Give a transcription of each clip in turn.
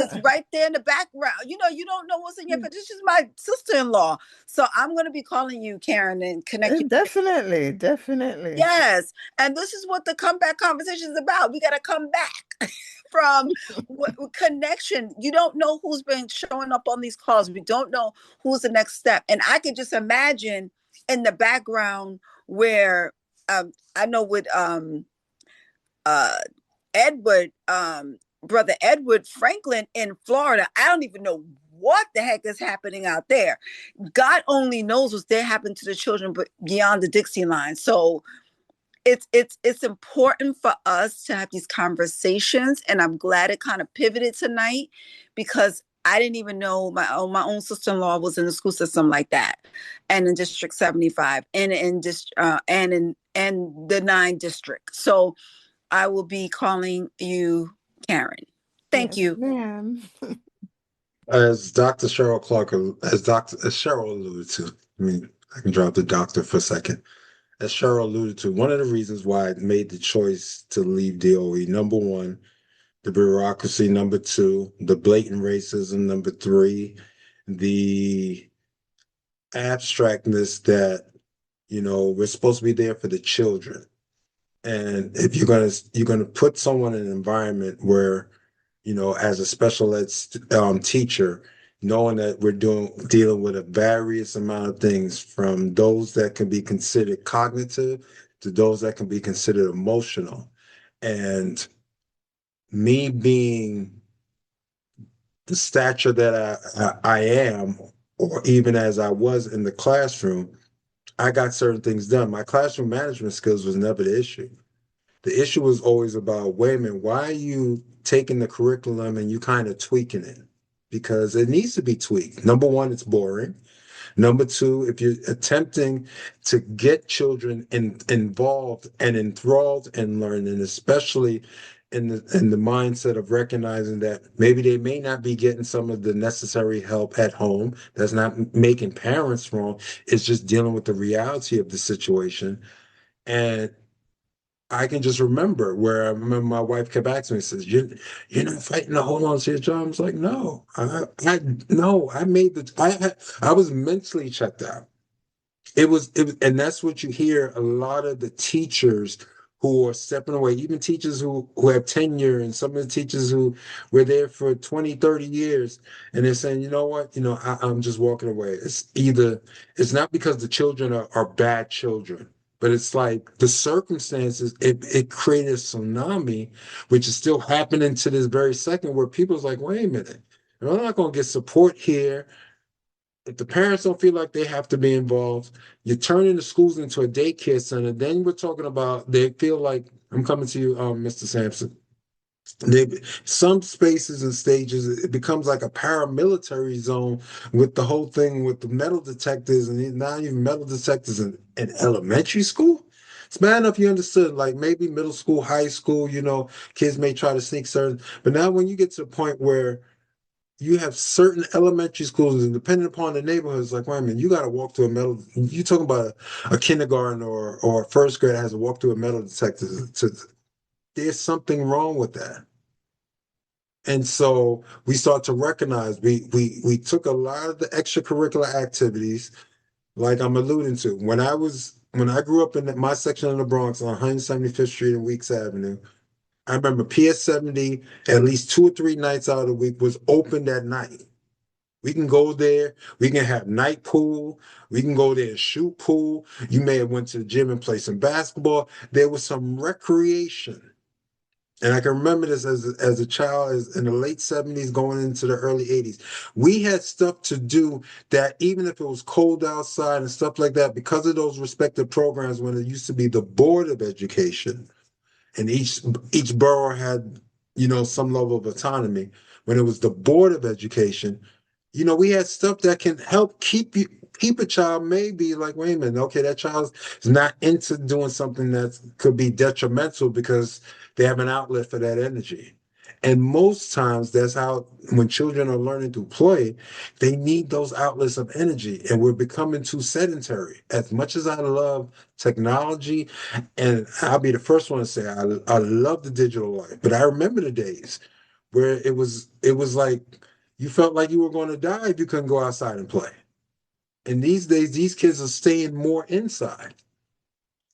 it's right there in the background. You know, you don't know what's in your, but this is my sister-in-law. So I'm going to be calling you, Karen, and connect you. Definitely, definitely. Yes. And this is what the comeback conversation is about. We got to come back from connection. You don't know who's been showing up on these calls. We don't know who's the next step. And I could just imagine in the background where I know with uh, Edward, brother Edward Franklin in Florida, I don't even know what the heck is happening out there. God only knows what's there happened to the children, but beyond the Dixie line. So it's important for us to have these conversations, and I'm glad it kind of pivoted tonight because I didn't even know my own sister-in-law was in the school system like that, and in District 75, and in the 9 district. So I will be calling you, Karen. Thank Yes, you. ma'am. As Dr. Cheryl Clark, as Cheryl alluded to, I mean, I can drop the doctor for a second. As Cheryl alluded to, one of the reasons why I made the choice to leave DOE, number one, the bureaucracy, number two, the blatant racism, number three, the abstractness that, we're supposed to be there for the children. And if you're gonna put someone in an environment where, as a special ed teacher, knowing that we're dealing with a various amount of things, from those that can be considered cognitive to those that can be considered emotional, and me being the stature that I am, or even as I was in the classroom, I got certain things done. My classroom management skills was never the issue. The issue was always about, wait a minute, why are you taking the curriculum and you kind of tweaking it? Because it needs to be tweaked. Number one, it's boring. Number two, if you're attempting to get children involved and enthralled in learning, especially in the mindset of recognizing that maybe they may not be getting some of the necessary help at home, that's not making parents wrong, it's just dealing with the reality of the situation. And I can just remember where I remember my wife kept asking me, says, you're not fighting to hold on to your job. I was like, no, no, I was mentally checked out. And that's what you hear a lot of the teachers who are stepping away, even teachers who have tenure, and some of the teachers who were there for 20, 30 years, and they're saying, you know what, I'm just walking away. It's not because the children are bad children, but it's like the circumstances, it created a tsunami, which is still happening to this very second, where people's like, wait a minute, I'm not going to get support here. If the parents don't feel like they have to be involved, you're turning the schools into a daycare center. Then we're talking about, they feel like, I'm coming to you, Mr. Sampson. Some spaces and stages, it becomes like a paramilitary zone, with the whole thing with the metal detectors, and not even metal detectors in elementary school. It's bad enough you understood, like maybe middle school, high school, kids may try to sneak certain, but now when you get to the point where you have certain elementary schools, and depending upon the neighborhoods, like, wait a minute, you got to walk through a metal. You talking about a kindergarten or a first grade has to walk through a metal detector. There's something wrong with that. And so we start to recognize we took a lot of the extracurricular activities, like I'm alluding to. When I grew up in my section of the Bronx on 175th Street and Weeks Avenue, I remember PS 70 at least 2 or 3 nights out of the week was open that night. We can go there. We can have night pool. We can go there and shoot pool. You may have went to the gym and play some basketball. There was some recreation. And I can remember this as a child, as in the late 70s going into the early 80s. We had stuff to do that, even if it was cold outside and stuff like that, because of those respective programs, when it used to be the Board of Education, and each borough had, some level of autonomy. When it was the Board of Education, we had stuff that can help keep a child, maybe like, wait a minute, okay, that child is not into doing something that could be detrimental, because they have an outlet for that energy. And most times that's how, when children are learning to play, they need those outlets of energy. And we're becoming too sedentary. As much as I love technology, and I'll be the first one to say I love the digital life, but I remember the days where it was like you felt like you were going to die if you couldn't go outside and play. And these days, these kids are staying more inside.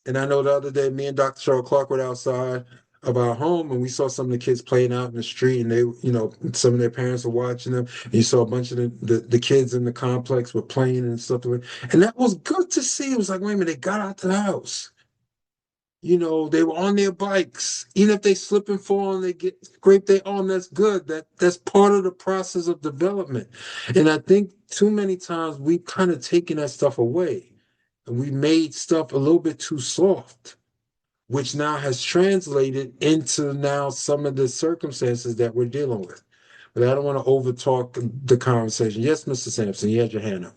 And I know the other day, me and Dr. Charles Clark were outside of our home, and we saw some of the kids playing out in the street, and some of their parents were watching them. And you saw a bunch of the kids in the complex were playing and stuff. And that was good to see. It was like, wait a minute, they got out to the house. They were on their bikes. Even if they slip and fall and they scrape their arm, that's good. That's part of the process of development. And I think too many times we've kind of taken that stuff away, and we made stuff a little bit too soft, which now has translated into now some of the circumstances that we're dealing with. But I don't want to overtalk the conversation. Yes, Mr. Sampson, you had your hand up.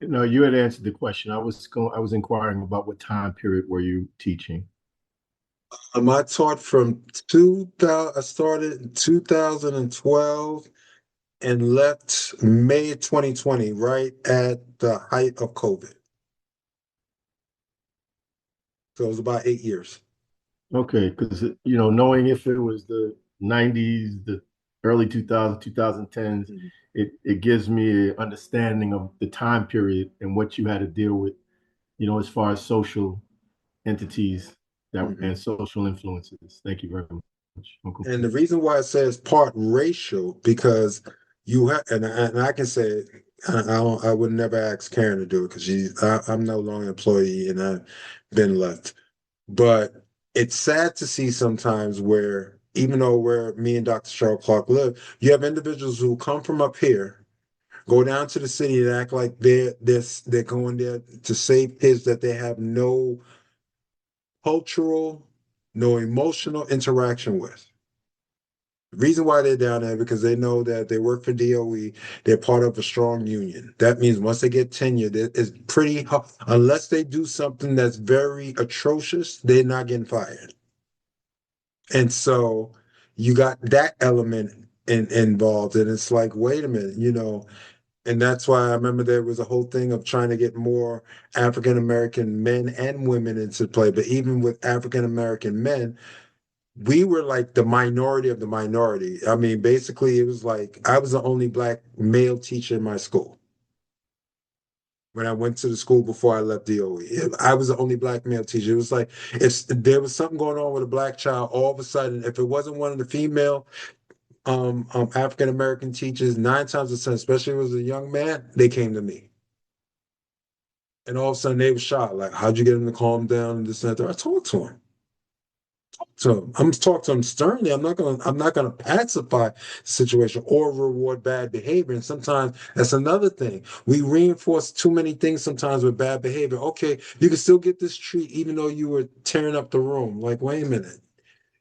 No, you had answered the question. I was inquiring about what time period were you teaching? I taught from 2000. I started in 2012 and left May 2020, right at the height of COVID. So it was about 8 years. Okay, because knowing if it was the 90s, the early 2000s, 2010s, it gives me an understanding of the time period and what you had to deal with, as far as social entities and social influences. Thank you very much. And the reason why it says part racial, because you have, and I can say, I would never ask Karen to do it because I'm no longer an employee and I've been left. But it's sad to see sometimes where, even though where me and Dr. Charles Clark live, you have individuals who come from up here, go down to the city and act like they're going there to save kids that they have no cultural, no emotional interaction with. The reason why they're down there because they know that they work for DOE, they're part of a strong union. That means once they get tenure, it's pretty hard. Unless they do something that's very atrocious, they're not getting fired. And so you got that element involved, and it's like, wait a minute, and that's why I remember there was a whole thing of trying to get more African American men and women into play. But even with African American men, we were like the minority of the minority. I mean, basically, it was like I was the only black male teacher in my school. When I went to the school before I left DOE, I was the only black male teacher. It was like if there was something going on with a black child, all of a sudden, if it wasn't one of the female African American teachers, 9 times out of 10, especially if it was a young man, they came to me. And all of a sudden they were shocked, like, how'd you get him to calm down and this and that? I talked to him. So I'm talking to him sternly. I'm not gonna pacify the situation or reward bad behavior. And sometimes that's another thing. We reinforce too many things sometimes with bad behavior. Okay, you can still get this treat even though you were tearing up the room. Like, wait a minute.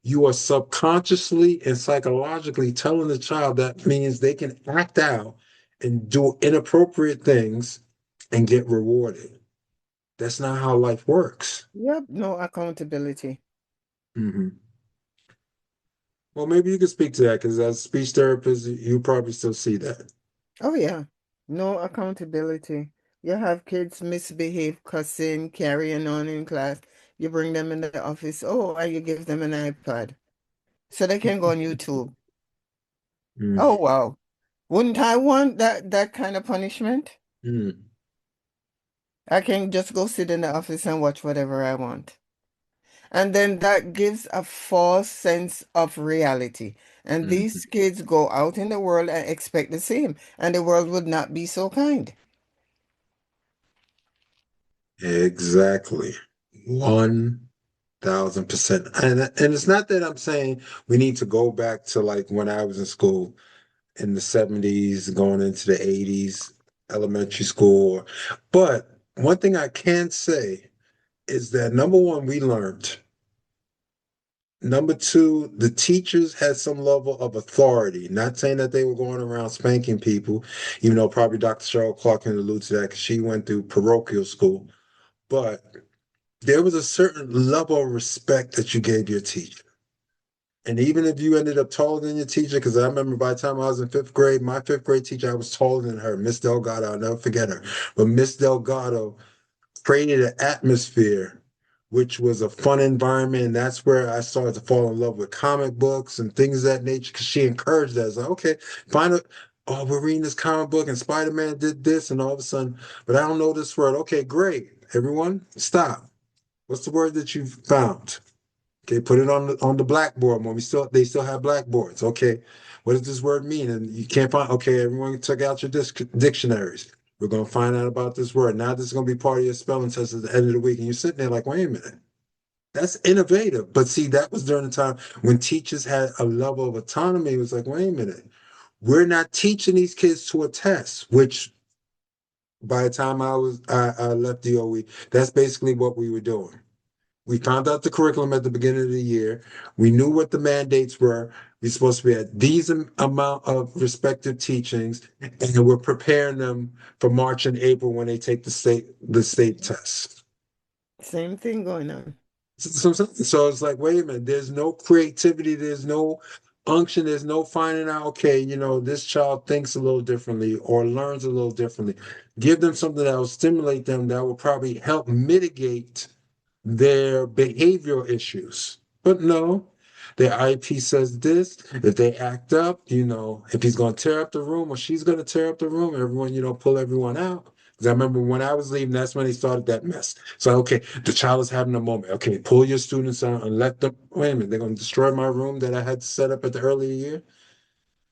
You are subconsciously and psychologically telling the child that means they can act out and do inappropriate things and get rewarded. That's not how life works. Yep, no accountability. Hmm. Well, maybe you could speak to that because as a speech therapist, you probably still see that. Oh, yeah. No accountability. You have kids misbehave, cussing, carrying on in class. You bring them in the office. Oh, and you give them an iPad so they can go on YouTube. Mm. Oh, wow. Wouldn't I want that kind of punishment? Mm. I can just go sit in the office and watch whatever I want. And then that gives a false sense of reality. And these kids go out in the world and expect the same. And the world would not be so kind. Exactly. 1,000%. And it's not that I'm saying we need to go back to like when I was in school in the 70s, going into the 80s, elementary school. But one thing I can say is that number one, we learned. Number two, the teachers had some level of authority. Not saying that they were going around spanking people, even though probably Dr. Cheryl Clark can allude to that because she went through parochial school. But there was a certain level of respect that you gave your teacher. And even if you ended up taller than your teacher, because I remember by the time I was in 5th grade, my 5th grade teacher, I was taller than her, Miss Delgado. I'll never forget her. But Miss Delgado created an atmosphere which was a fun environment. And that's where I started to fall in love with comic books and things of that nature, because she encouraged us. Like, okay, find a, oh, we're reading this comic book and Spider-Man did this, and all of a sudden, but I don't know this word. Okay, great. Everyone, stop. What's the word that you found? Okay, put it on the blackboard when they still have blackboards. Okay, what does this word mean? And you can't find. Okay, everyone took out your dictionaries. We're gonna find out about this word. Now this is gonna be part of your spelling test at the end of the week, and you're sitting there like, wait a minute, that's innovative. But see, that was during the time when teachers had a level of autonomy. It was like, wait a minute, we're not teaching these kids to a test, which by the time I left DOE, that's basically what we were doing. We found out the curriculum at the beginning of the year. We knew what the mandates were. We're supposed to be at these amount of respective teachings, and we're preparing them for March and April when they take the state tests. Same thing going on. So it's like, wait a minute, there's no creativity, there's no unction, there's no finding out, okay, this child thinks a little differently or learns a little differently. Give them something that will stimulate them, that will probably help mitigate their behavioral issues. But no, their IEP says this. If they act up, if he's going to tear up the room or she's going to tear up the room, everyone, pull everyone out. Because I remember when I was leaving, that's when they started that mess. So, okay, the child is having a moment. Okay, pull your students out and let them, wait a minute, they're going to destroy my room that I had set up at the earlier year.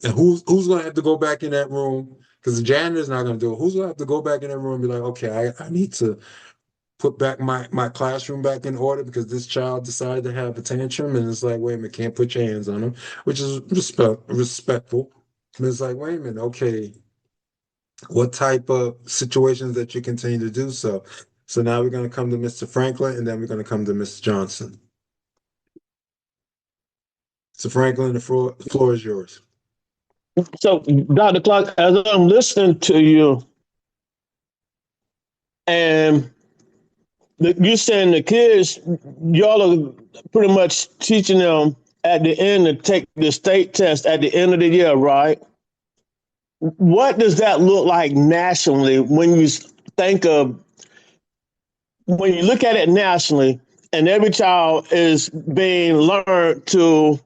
And who's going to have to go back in that room? Because the janitor's not going to do it. Who's going to have to go back in that room and be like, okay, I need to put back my classroom back in order because this child decided to have a tantrum, and it's like, wait a minute, can't put your hands on him, which is respectful. And it's like, wait a minute, okay, what type of situations that you continue to do so? So now we're going to come to Mr. Franklin, and then we're going to come to Mr. Johnson. So Franklin, the floor is yours. So, Dr. Clarke, as I'm listening to you, and you're saying the kids, y'all are pretty much teaching them at the end to take the state test at the end of the year, right? What does that look like nationally when you look at it nationally, and every child is being learned to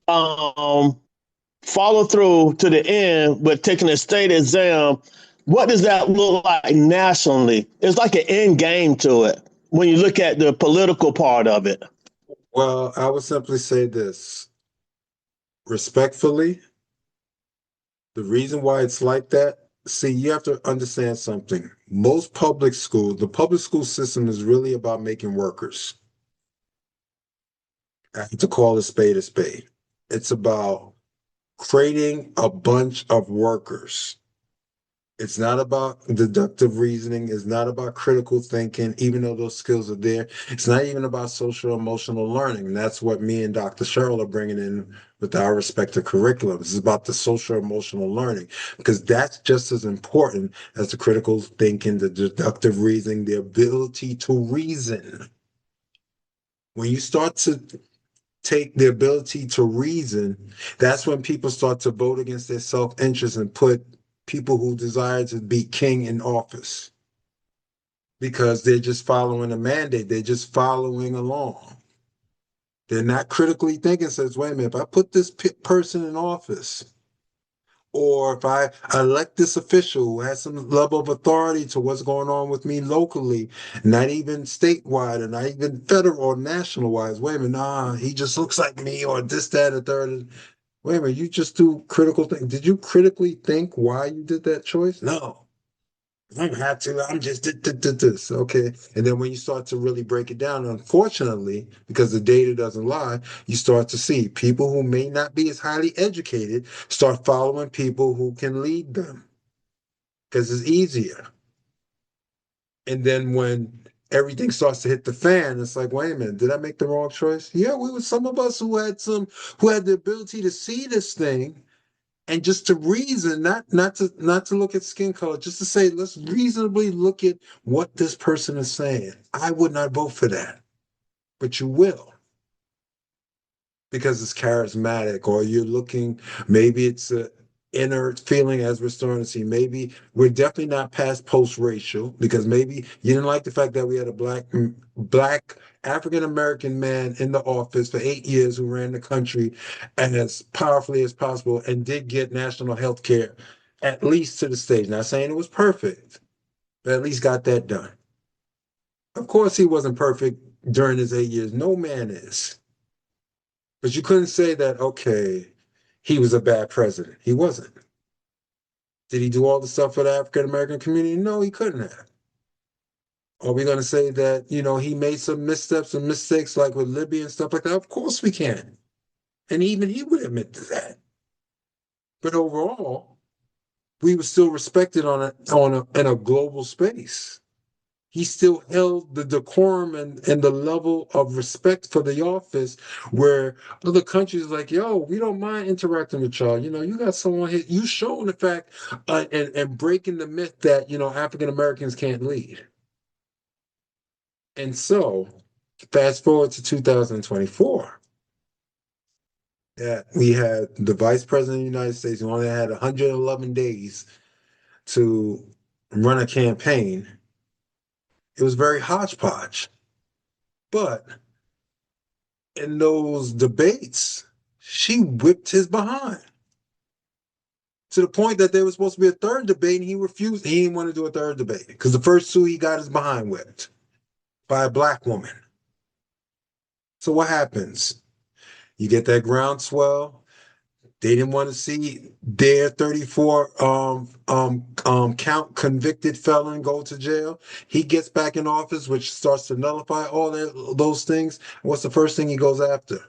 follow through to the end with taking a state exam? What does that look like nationally? It's like an end game to it when you look at the political part of it. Well, I would simply say this respectfully. The reason why it's like that, see, you have to understand something. The public school system is really about making workers. I have to call a spade a spade. It's about creating a bunch of workers. It's not about deductive reasoning. It's not about critical thinking, even though those skills are there. It's not even about social emotional learning. And that's what me and Dr. Cheryl are bringing in with our respective curriculums. It's about the social emotional learning, because that's just as important as the critical thinking, the deductive reasoning, the ability to reason. When you start to take the ability to reason, that's when people start to vote against their self-interest and put people who desire to be king in office, because they're just following a mandate. They're just following along. They're not critically thinking, says, wait a minute, if I put this person in office, or if I elect this official who has some level of authority to what's going on with me locally, not even statewide, and not even federal or national wise, wait a minute, nah, he just looks like me, or this, that, and third. Wait a minute, you just do critical things. Did you critically think why you did that choice? No. I don't have to. I'm just this. Okay. And then when you start to really break it down, unfortunately, because the data doesn't lie, you start to see people who may not be as highly educated start following people who can lead them because it's easier. And then when everything starts to hit the fan, it's like, wait a minute, did I make the wrong choice? Yeah, we were some of us who had the ability to see this thing and just to reason, not to look at skin color, just to say, let's reasonably look at what this person is saying. I would not vote for that, but you will, because it's charismatic, or you're looking, maybe it's inner feeling as we're starting to see. Maybe we're definitely not past post-racial, because maybe you didn't like the fact that we had a black African American man in the office for 8 years who ran the country as powerfully as possible and did get national health care, at least to the stage. Not saying it was perfect, but at least got that done. Of course, he wasn't perfect during his 8 years. No man is. But you couldn't say that, okay, he was a bad president. He wasn't. Did he do all the stuff for the African American community? No, he couldn't have. Are we going to say that, he made some missteps and mistakes like with Libya and stuff like that? Of course we can. And even he would admit to that. But overall, we were still respected in a global space. He still held the decorum and the level of respect for the office, where other countries like, yo, we don't mind interacting with y'all. You got someone here, you showing the fact and breaking the myth that, African Americans can't lead. And so, fast forward to 2024, that we had the Vice President of the United States who only had 111 days to run a campaign. It was very hodgepodge. But in those debates, she whipped his behind to the point that there was supposed to be a third debate, and he refused. He didn't want to do a third debate because the first two he got his behind whipped by a black woman. So what happens? You get that groundswell. They didn't want to see their 34 count convicted felon go to jail. He gets back in office, which starts to nullify all those things. What's the first thing he goes after?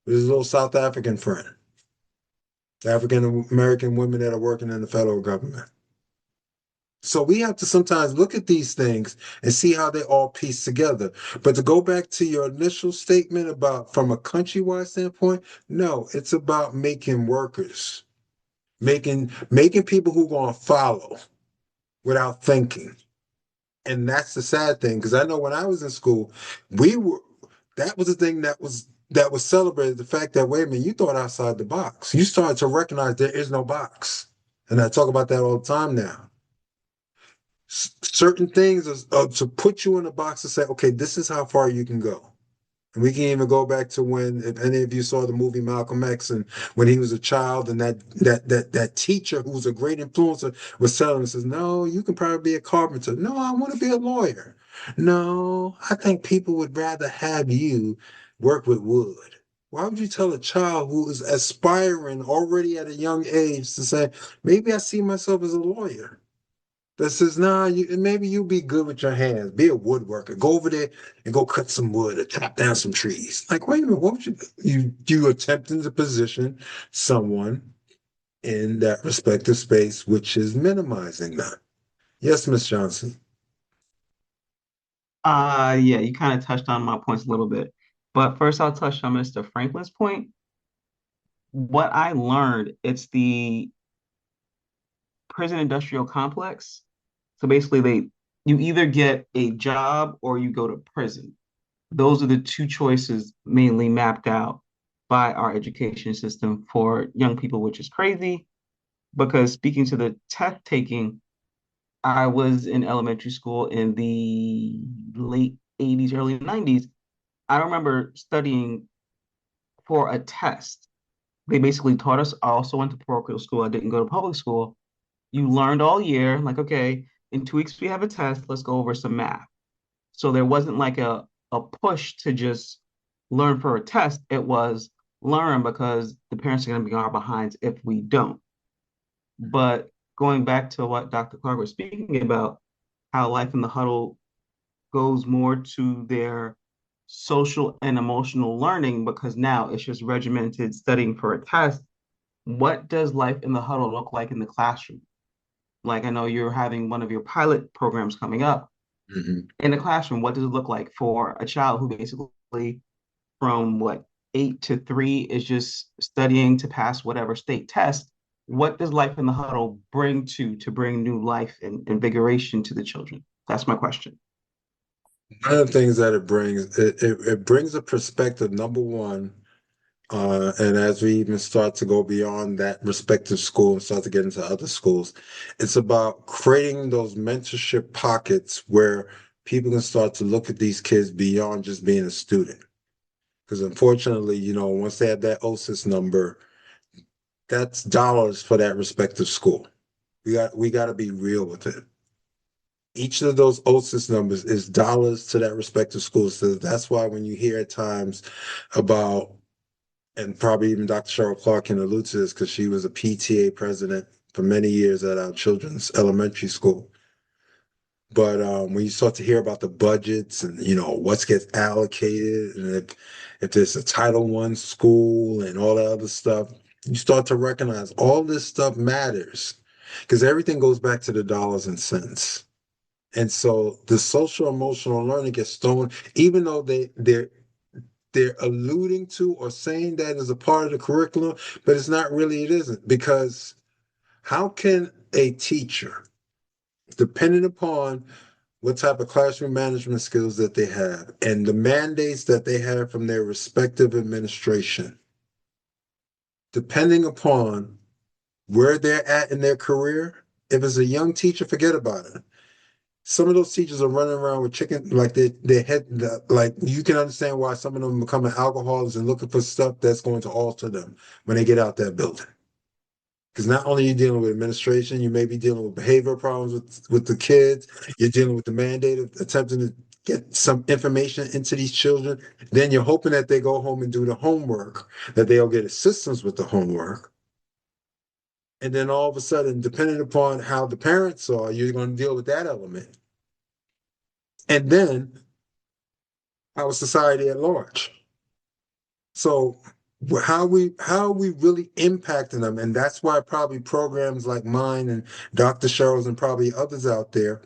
His little South African friend, African American women that are working in the federal government. So we have to sometimes look at these things and see how they all piece together. But to go back to your initial statement about from a countrywide standpoint, no, it's about making workers, making people who are going to follow without thinking. And that's the sad thing, because I know when I was in school, that was the thing that was celebrated, the fact that, wait a minute, you thought outside the box. You started to recognize there is no box. And I talk about that all the time now. Certain things are to put you in a box to say, okay, this is how far you can go. And we can even go back to when, if any of you saw the movie Malcolm X, and when he was a child, and that teacher who was a great influencer was telling him, says, no, you can probably be a carpenter. No, I want to be a lawyer. No, I think people would rather have you work with wood. Why would you tell a child who is aspiring already at a young age to say, maybe I see myself as a lawyer? That says, nah, maybe you'll be good with your hands. Be a woodworker. Go over there and go cut some wood or chop down some trees. Like, wait a minute, what would you attempting to position someone in that respective space, which is minimizing that? Yes, Miss Johnson. Yeah, you kind of touched on my points a little bit. But first I'll touch on Mr. Franklin's point. What I learned, it's the prison industrial complex. So basically you either get a job or you go to prison. Those are the two choices mainly mapped out by our education system for young people, which is crazy because speaking to the test taking, I was in elementary school in the late 80s, early 90s. I remember studying for a test. They basically taught us. I also went to parochial school. I didn't go to public school. You learned all year, like, okay, in 2 weeks we have a test. Let's go over some math. So there wasn't like a push to just learn for a test. It was learn because the parents are going to be on our behinds if we don't. But going back to what Dr. Clarke was speaking about, how life in the huddle goes more to their social and emotional learning because now it's just regimented studying for a test. What does life in the huddle look like in the classroom? Like I know you're having one of your pilot programs coming up. Mm-hmm. In the classroom, what does it look like for a child who basically from what 8 to 3 is just studying to pass whatever state test? What does life in the huddle bring to bring new life and invigoration to the children? That's my question. One of the things that it brings a perspective, number one, And as we even start to go beyond that respective school and start to get into other schools, it's about creating those mentorship pockets where people can start to look at these kids beyond just being a student. Because unfortunately, once they have that OSIS number, that's dollars for that respective school. We got to be real with it. Each of those OSIS numbers is dollars to that respective school. So that's why when you hear at times about, and probably even Dr. Cheryl Clarke can allude to this because she was a PTA president for many years at our children's elementary school. But when you start to hear about the budgets and what gets allocated, and if there's a Title I school and all that other stuff, you start to recognize all this stuff matters because everything goes back to the dollars and cents. And so the social emotional learning gets thrown, even though they're alluding to or saying that as a part of the curriculum, but it's not really, it isn't, because how can a teacher, depending upon what type of classroom management skills that they have and the mandates that they have from their respective administration, depending upon where they're at in their career, if it's a young teacher, forget about it. Some of those teachers are running around with chicken, like they head, like you can understand why some of them becoming alcoholics and looking for stuff that's going to alter them when they get out that building. Because not only are you dealing with administration, you may be dealing with behavioral problems with the kids. You're dealing with the mandate of attempting to get some information into these children. Then you're hoping that they go home and do the homework, that they'll get assistance with the homework. And then all of a sudden, depending upon how the parents are, you're going to deal with that element. And then our society at large. So how are we really impacting them? And that's why probably programs like mine and Dr. Cheryl's and probably others out there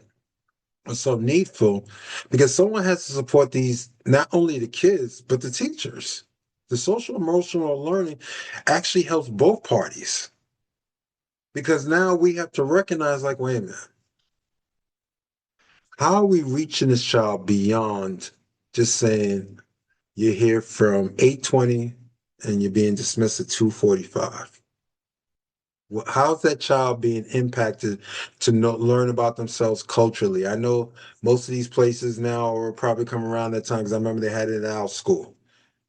are so needful, because someone has to support these, not only the kids, but the teachers. The social emotional learning actually helps both parties. Because now we have to recognize, like, wait a minute, how are we reaching this child beyond just saying you're here from 8:20 and you're being dismissed at 2:45? How's that child being impacted to learn about themselves culturally? I know most of these places now are probably coming around that time because I remember they had it in our school,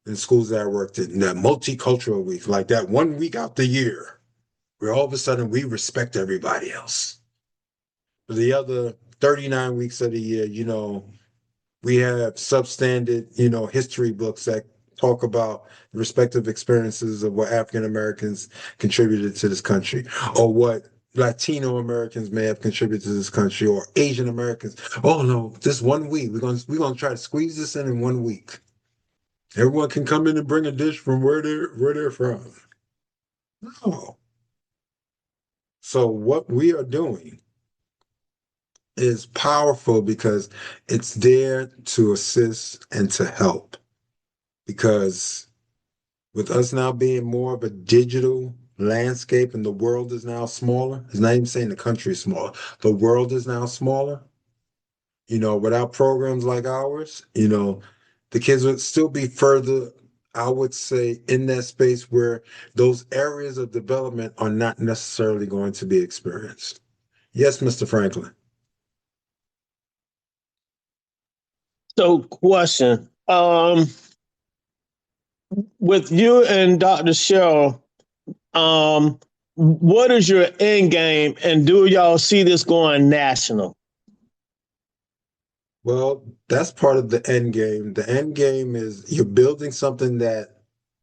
in schools that I worked in, that multicultural week, like that 1 week out the year, where all of a sudden we respect everybody else. But the other 39 weeks of the year, we have substandard, history books that talk about the respective experiences of what African Americans contributed to this country, or what Latino Americans may have contributed to this country, or Asian Americans. Oh no, this 1 week we're gonna try to squeeze this in 1 week. Everyone can come in and bring a dish from where they're from. No. So what we are doing is powerful because it's there to assist and to help. Because with us now being more of a digital landscape and the world is now smaller, it's not even saying the country is smaller, the world is now smaller. Without programs like ours, the kids would still be further, I would say, in that space where those areas of development are not necessarily going to be experienced. Yes, Mr. Franklin. So, question. With you and Dr. Cheryl, what is your end game, and do y'all see this going national? Well, that's part of the end game. The end game is you're building something that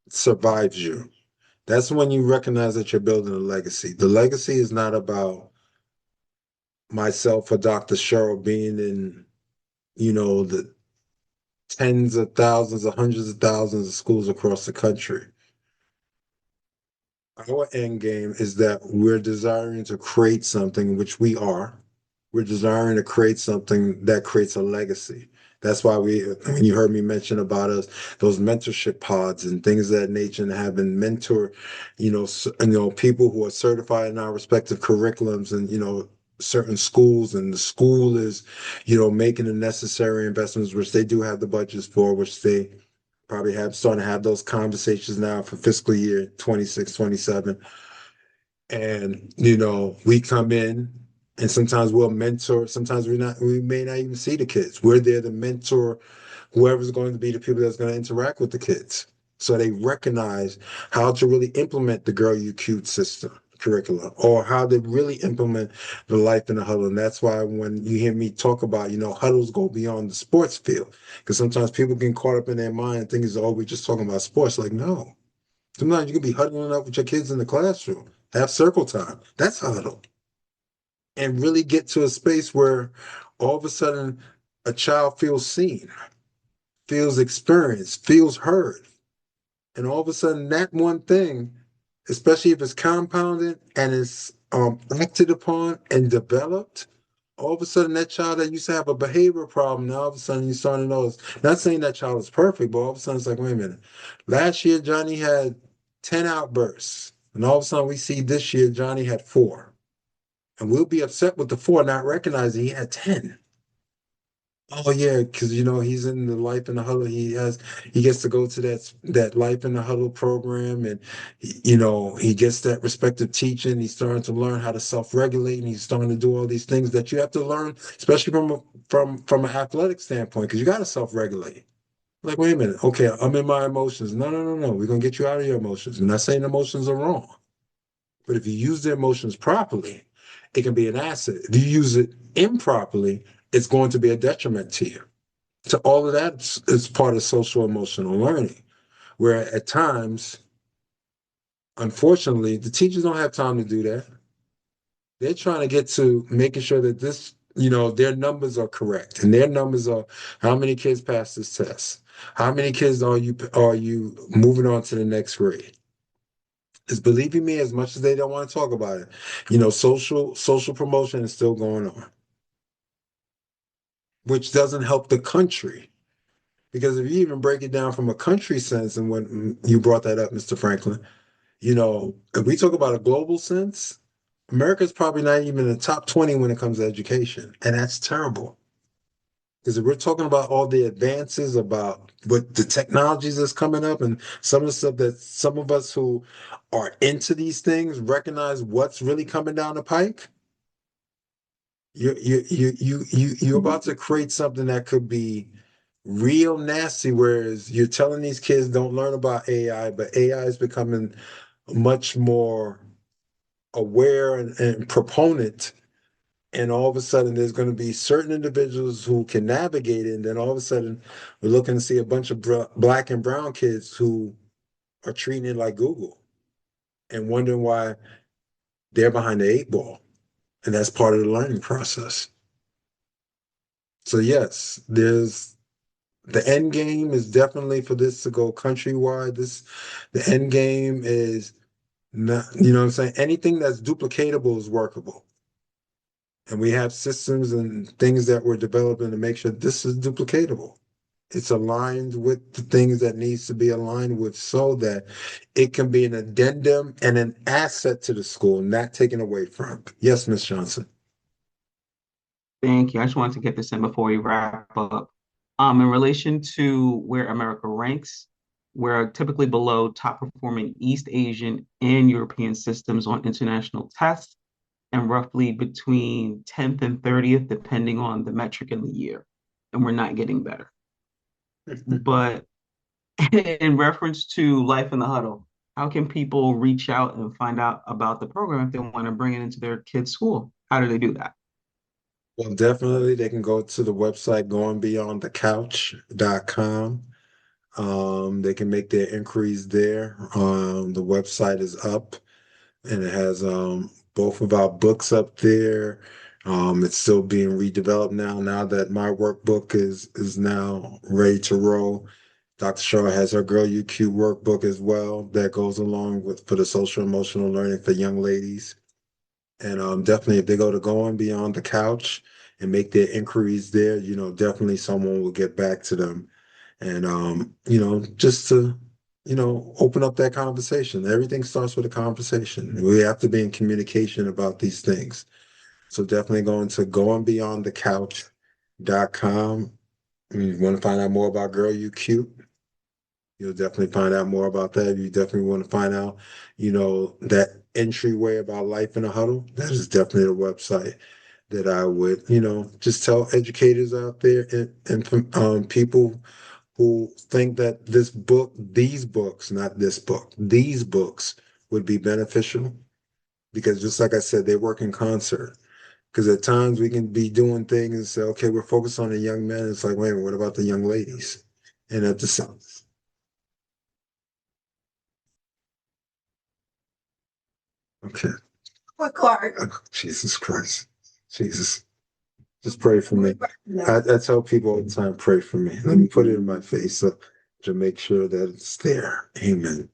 survives you. That's when you recognize that you're building a legacy. The legacy is not about myself or Dr. Cheryl being in, the tens of thousands or hundreds of thousands of schools across the country. Our end game is that we're desiring to create something, which we are. We're desiring to create something that creates a legacy. That's why you heard me mention about us, those mentorship pods and things of that nature, and having mentor, people who are certified in our respective curriculums and, certain schools, and the school is, making the necessary investments, which they do have the budgets for, which they Probably starting to have those conversations now for fiscal year 26, 27. And, we come in and sometimes we'll mentor, sometimes we may not even see the kids. We're there to mentor whoever's going to be the people that's going to interact with the kids. So they recognize how to really implement the Girl You Cute system curriculum, or how to really implement the Life in the Huddle. And that's why when you hear me talk about, huddles go beyond the sports field, because sometimes people get caught up in their mind and think it's we're just talking about sports. Like, no. Sometimes you can be huddling up with your kids in the classroom, have circle time. That's huddle. And really get to a space where all of a sudden a child feels seen, feels experienced, feels heard. And all of a sudden that one thing, especially if it's compounded and it's acted upon and developed, all of a sudden that child that used to have a behavior problem, now all of a sudden you start to notice, not saying that child is perfect, but all of a sudden it's like, wait a minute. Last year, Johnny had 10 outbursts. And all of a sudden we see this year, Johnny had 4. And we'll be upset with the 4, not recognizing he had 10. Oh yeah, because he's in the Life in the Huddle. He gets to go to that Life in the Huddle program, and he gets that respective teaching. He's starting to learn how to self-regulate, and he's starting to do all these things that you have to learn, especially from an athletic standpoint, because you got to self-regulate. Like, wait a minute, okay, I'm in my emotions. No, no, no, no. We're gonna get you out of your emotions. I'm not saying emotions are wrong, but if you use the emotions properly, it can be an asset. If you use it improperly, it's going to be a detriment to you. So all of that is part of social emotional learning, where at times, unfortunately, the teachers don't have time to do that. They're trying to get to making sure that their numbers are correct, and their numbers are how many kids pass this test, how many kids are you moving on to the next grade. Because believe me, as much as they don't want to talk about it, social promotion is still going on, which doesn't help the country. Because if you even break it down from a country sense, and when you brought that up, Mr. Franklin, if we talk about a global sense, America's probably not even in the top 20 when it comes to education. And that's terrible. Because if we're talking about all the advances, about what the technologies that's coming up, and some of the stuff that some of us who are into these things recognize what's really coming down the pike, you're about to create something that could be real nasty. Whereas you're telling these kids don't learn about AI, but AI is becoming much more aware and proponent. And all of a sudden, there's going to be certain individuals who can navigate it. And then all of a sudden, we're looking to see a bunch of black and brown kids who are treating it like Google and wondering why they're behind the 8 ball. And that's part of the learning process. So, yes, the end game is definitely for this to go countrywide. The end game is not, what I'm saying? Anything that's duplicatable is workable. And we have systems and things that we're developing to make sure this is duplicatable. It's aligned with the things that needs to be aligned with, so that it can be an addendum and an asset to the school, not taken away from. Yes, Ms. Johnson. Thank you. I just wanted to get this in before we wrap up. In relation to where America ranks, we're typically below top performing East Asian and European systems on international tests, and roughly between 10th and 30th, depending on the metric in the year. And we're not getting better. But in reference to Life in the Huddle, how can people reach out and find out about the program if they want to bring it into their kids' school? How do they do that? Well, definitely they can go to the website goingbeyondthecouch.com. They can make their inquiries there. The website is up, and it has both of our books up there. It's still being redeveloped now that my workbook is now ready to roll. Dr. Shaw has her Girl You Cute workbook as well that goes along with for the social emotional learning for young ladies. And definitely if they go to Going Beyond the Couch and make their inquiries there, definitely someone will get back to them. And just to open up that conversation. Everything starts with a conversation. We have to be in communication about these things. So definitely going to goingbeyondthecouch.com. You want to find out more about Girl You Cute? You'll definitely find out more about that. If you definitely want to find out, that entryway about life in a huddle, that is definitely a website that I would, just tell educators out there and people who think that these books, not this book, these books would be beneficial because just like I said, they work in concert. Because at times we can be doing things and say, okay, we're focused on the young men. It's like, wait a minute, what about the young ladies? And at the same, okay. What, Clark? Oh, Jesus Christ. Jesus. Just pray for me. I tell people all the time, pray for me. Let me put it in my face to make sure that it's there. Amen.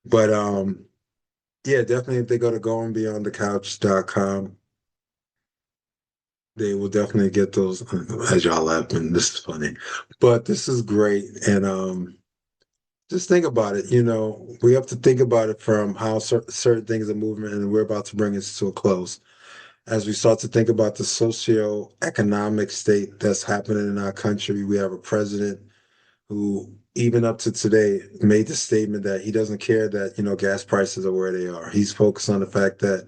But yeah, definitely if they go to goingbeyondthecouch.com, they will definitely get those as y'all laughing. This is funny. But this is great. And just think about it. We have to think about it from how certain things are moving, and we're about to bring this to a close. As we start to think about the socio-economic state that's happening in our country, we have a president who, even up to today, made the statement that he doesn't care that, gas prices are where they are. He's focused on the fact that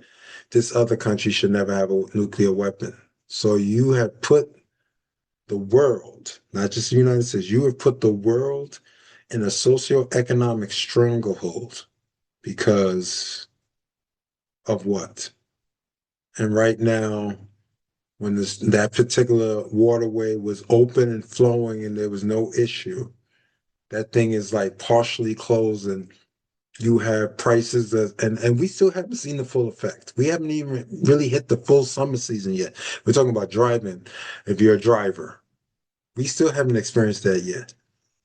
this other country should never have a nuclear weapon. So you have put the world, not just the United States, you have put the world in a socio-economic stranglehold because of what? And right now, when that particular waterway was open and flowing and there was no issue, that thing is like partially closed and you have prices and we still haven't seen the full effect. We haven't even really hit the full summer season yet. We're talking about driving if you're a driver. We still haven't experienced that yet.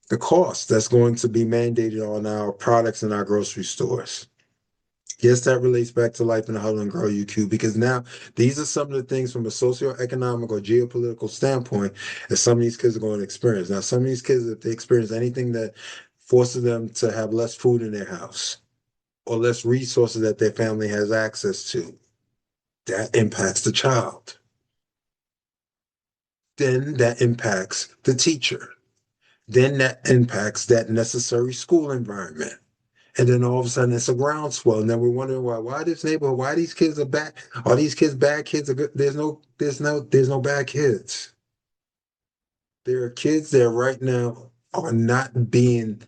The cost that's going to be mandated on our products in our grocery stores. Yes, that relates back to life in the huddle and grow UQ because now these are some of the things from a socioeconomic or geopolitical standpoint that some of these kids are going to experience. Now, some of these kids, if they experience anything that forces them to have less food in their house or less resources that their family has access to, that impacts the child. Then that impacts the teacher. Then that impacts that necessary school environment. And then all of a sudden it's a groundswell. And then we're wondering why this neighborhood, why these kids are bad? Are these kids bad kids? Are good? There's no bad kids. There are kids that right now are not being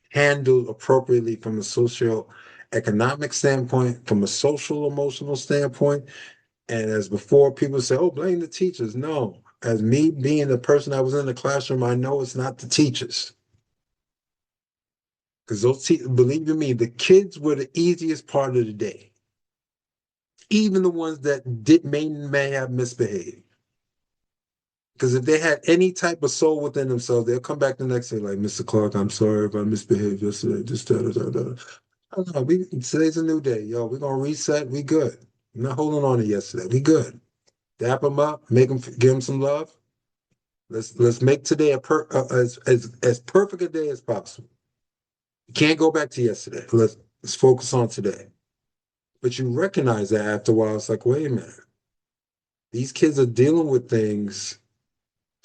handled appropriately from a socio-economic standpoint, from a social emotional standpoint. And as before, people say, oh, blame the teachers. No, as me being the person that was in the classroom, I know it's not the teachers. Because believe you me, the kids were the easiest part of the day. Even the ones that may have misbehaved. Because if they had any type of soul within themselves, they'll come back the next day like, Mr. Clarke, I'm sorry if I misbehaved yesterday. Just da, da, da, da. I don't know. Today's a new day, yo. We're gonna reset. We good. I'm not holding on to yesterday. We good. Dap them up. Give them some love. Let's make today as perfect a day as possible. You can't go back to yesterday. Let's focus on today. But you recognize that after a while, it's like, wait a minute. These kids are dealing with things,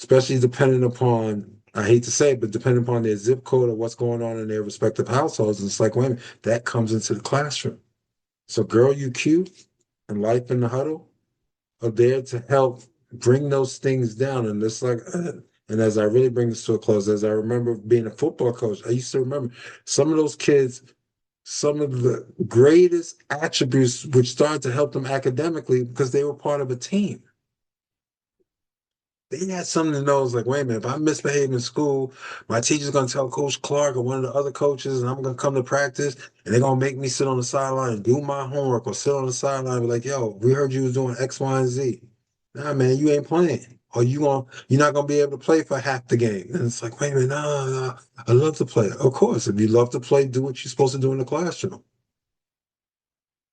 especially depending upon, I hate to say it, but depending upon their zip code or what's going on in their respective households. And it's like, wait a minute, that comes into the classroom. So Girl UQ and Life in the Huddle are there to help bring those things down. And it's like, and as I really bring this to a close, as I remember being a football coach, I used to remember some of those kids, some of the greatest attributes which started to help them academically because they were part of a team. They had something to know. It's like, wait a minute, if I misbehave in school, my teacher's going to tell Coach Clarke or one of the other coaches, and I'm going to come to practice, and they're going to make me sit on the sideline and do my homework or sit on the sideline and be like, yo, we heard you was doing X, Y, and Z. Nah, man, you ain't playing. Or you're not going to be able to play for half the game. And it's like, wait a minute, no, I love to play. Of course, if you love to play, do what you're supposed to do in the classroom.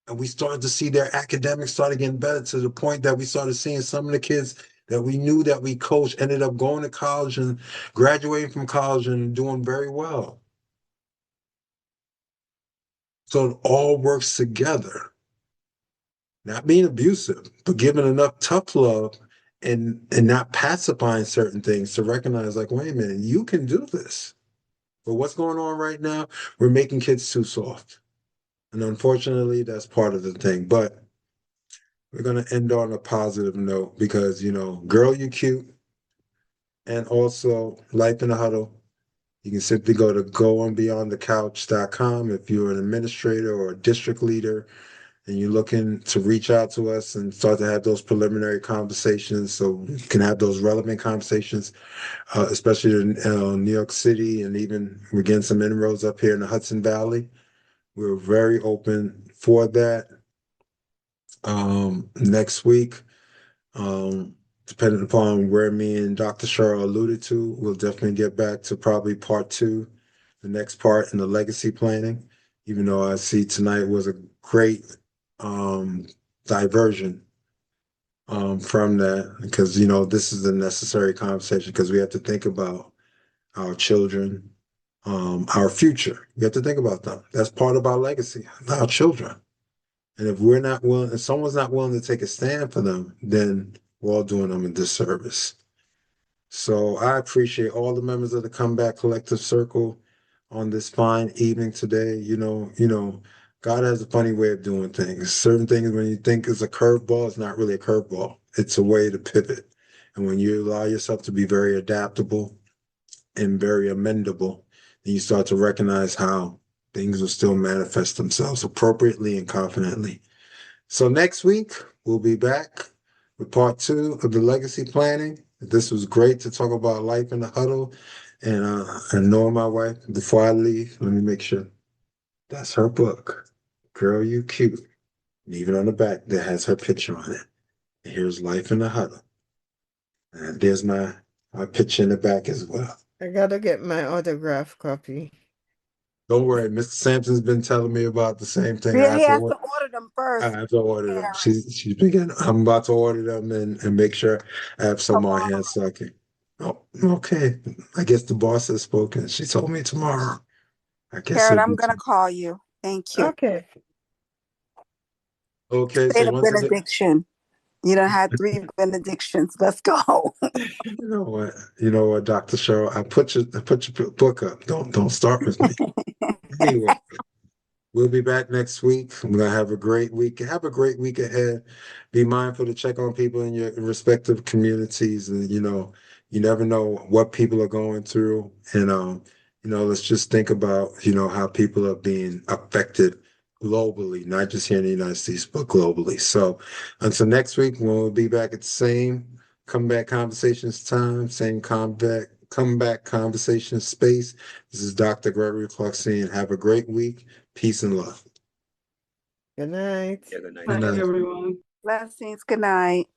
And we started to see their academics started getting better to the point that we started seeing some of the kids that we knew that we coached ended up going to college and graduating from college and doing very well. So it all works together. Not being abusive, but giving enough tough love and not pacifying certain things to recognize like, wait a minute, you can do this. But what's going on right now? We're making kids too soft. And unfortunately, that's part of the thing. But we're going to end on a positive note because, girl, you cute. And also, Life in the Huddle. You can simply go to goonbeyondthecouch.com if you're an administrator or a district leader and you're looking to reach out to us and start to have those preliminary conversations so you can have those relevant conversations, especially in New York City, and even we're getting some inroads up here in the Hudson Valley. We're very open for that. Next week, depending upon where me and Dr. Cheryl alluded to, we'll definitely get back to probably part 2, the next part in the legacy planning, even though I see tonight was a great diversion from that, because, this is a necessary conversation because we have to think about our children, our future. We have to think about them. That's part of our legacy, our children. And if someone's not willing to take a stand for them, then we're all doing them a disservice. So I appreciate all the members of the Comeback Collective Circle on this fine evening today. God has a funny way of doing things. Certain things, when you think it's a curveball, it's not really a curveball. It's a way to pivot. And when you allow yourself to be very adaptable and very amendable, then you start to recognize how things will still manifest themselves appropriately and confidently. So next week, we'll be back with part 2 of the legacy planning. This was great to talk about Life in the Huddle. And knowing my wife, before I leave, let me make sure. That's her book, Girl, You Cute. And even on the back, that has her picture on it. And here's Life in the Huddle. And there's my picture in the back as well. I gotta get my autograph copy. Don't worry, Mr. Sampson's been telling me about the same thing. Yeah, he has to order them I first. have to order them. Karen. She's been getting. I'm about to order them and make sure I have some on hand so I can. Oh, okay. I guess the boss has spoken. She told me tomorrow. I guess Karen, it'll I'm be going to call you. Thank you. Okay. okay. Say So the once again, benediction. You done had 3 benedictions. Let's go. you know what, Dr. Cheryl, I put your book up. Don't start with me. Anyway. We'll be back next week. We're gonna have a great week. Have a great week ahead. Be mindful to check on people in your respective communities, and you never know what people are going through. And let's just think about how people are being affected globally, not just here in the United States, but globally. So until next week, when we'll be back at the same comeback conversations time, same comeback conversation space. This is Dr. Gregory Clarke Sr. Have a great week. Peace and love. Good night. Good night. Bye, everyone. Blessings. Good night.